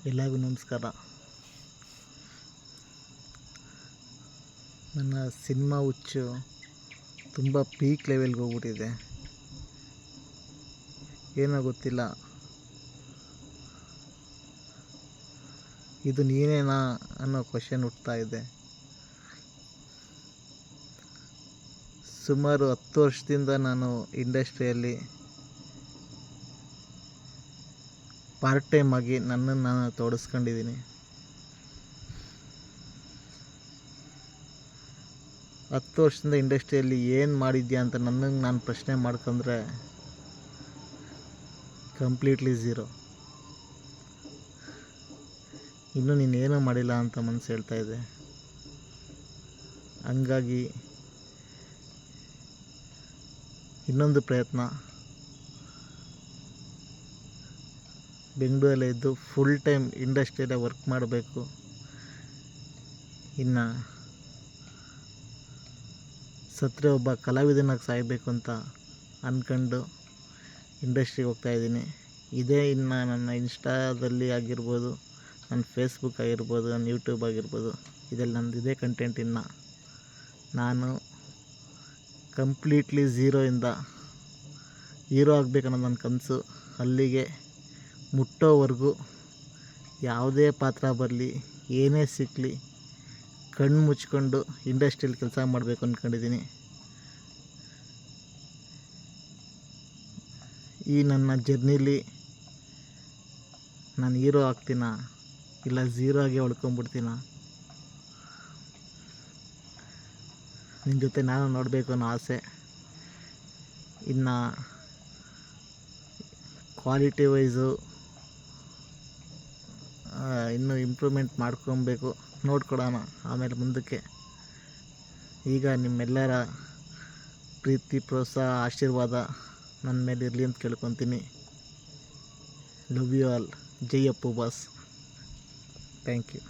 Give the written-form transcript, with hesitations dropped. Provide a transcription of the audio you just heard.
ಎಲ್ಲರಿಗೂ ನಮಸ್ಕಾರ. ನನ್ನ ಸಿನಿಮಾ ಹುಚ್ಚು ತುಂಬ ಪೀಕ್ ಲೆವೆಲ್ಗೆ ಹೋಗ್ಬಿಟ್ಟಿದೆ. ಏನೋ ಗೊತ್ತಿಲ್ಲ, ಇದು ನೀನೇನಾ ಅನ್ನೋ ಕ್ವಶನ್ ಹುಟ್ತಾ ಇದೆ. ಸುಮಾರು 10 ವರ್ಷದಿಂದ ನಾನು ಇಂಡಸ್ಟ್ರಿಯಲ್ಲಿ ಪಾರ್ಟ್ ಟೈಮ್ ಆಗಿ ನನ್ನನ್ನು ನಾನು ತೊಡಗಿಸ್ಕೊಂಡಿದ್ದೀನಿ. 10 ವರ್ಷದಿಂದ ಇಂಡಸ್ಟ್ರಿಯಲ್ಲಿ ಏನು ಮಾಡಿದ್ಯಾ ಅಂತ ನನ್ನನ್ನು ನಾನು ಪ್ರಶ್ನೆ ಮಾಡ್ಕೊಂಡ್ರೆ ಕಂಪ್ಲೀಟ್ಲಿ ಝೀರೋ. ಇನ್ನೂ ನೀನೇನೂ ಮಾಡಿಲ್ಲ ಅಂತ ಮನಸ್ಸು ಹೇಳ್ತಾ ಇದೆ. ಹಂಗಾಗಿ ಇನ್ನೊಂದು ಪ್ರಯತ್ನ, ಬೆಂಗಳೂರಲ್ಲೇ ಇದ್ದು ಫುಲ್ ಟೈಮ್ ಇಂಡಸ್ಟ್ರಿಯಲ್ಲೇ ವರ್ಕ್ ಮಾಡಬೇಕು. ಇನ್ನು ಸತ್ತರೆ ಒಬ್ಬ ಕಲಾವಿದನಾಗಿ ಸಾಯಬೇಕು ಅಂತ ಅಂದ್ಕೊಂಡು ಇಂಡಸ್ಟ್ರಿಗೆ ಹೋಗ್ತಾಯಿದ್ದೀನಿ. ಇದೇ ಇನ್ನು ನನ್ನ ಇನ್ಸ್ಟಾದಲ್ಲಿ ಆಗಿರ್ಬೋದು, ನನ್ನ ಫೇಸ್ಬುಕ್ ಆಗಿರ್ಬೋದು, ನನ್ನ ಯೂಟ್ಯೂಬ್ ಆಗಿರ್ಬೋದು, ಇದೆಲ್ಲ ನಂದು ಇದೇ ಕಂಟೆಂಟ್. ಇನ್ನು ನಾನು ಕಂಪ್ಲೀಟ್ಲಿ ಝೀರೋಯಿಂದ ಹೀರೋ ಆಗಬೇಕನ್ನೋದು ನನ್ನ ಕನಸು. ಅಲ್ಲಿಗೆ ಮುಟ್ಟೋವರೆಗೂ ಯಾವುದೇ ಪಾತ್ರ ಬರಲಿ, ಏನೇ ಸಿಕ್ಕಲಿ, ಕಣ್ಣು ಮುಚ್ಕೊಂಡು ಇಂಡಸ್ಟ್ರಿಯಲ್ಲಿ ಕೆಲಸ ಮಾಡಬೇಕು ಅಂದ್ಕೊಂಡಿದ್ದೀನಿ. ಈ ನನ್ನ ಜರ್ನಿಲಿ ನಾನು ಹೀರೋ ಆಗ್ತೀನಾ ಇಲ್ಲ ಝೀರೋ ಆಗಿ ಉಳ್ಕೊಂಬಿಡ್ತೀನ, ನಿನ್ನ ಜೊತೆ ನಾನು ನೋಡಬೇಕು ಅನ್ನೋ ಆಸೆ. ಇನ್ನು ಕ್ವಾಲಿಟಿ ವೈಸು ಇನ್ನೂ ಇಂಪ್ರೂವ್ಮೆಂಟ್ ಮಾಡ್ಕೊಬೇಕು, ನೋಡ್ಕೊಡೋಣ ಆಮೇಲೆ ಮುಂದಕ್ಕೆ. ಈಗ ನಿಮ್ಮೆಲ್ಲರ ಪ್ರೀತಿ, ಪ್ರೋತ್ಸಾಹ, ಆಶೀರ್ವಾದ ನನ್ನ ಮೇಲೆ ಇರಲಿ ಅಂತ ಕೇಳ್ಕೊತೀನಿ. Love you all. ಜೈ ಅಪ್ಪು ಬಾಸ್. Thank you.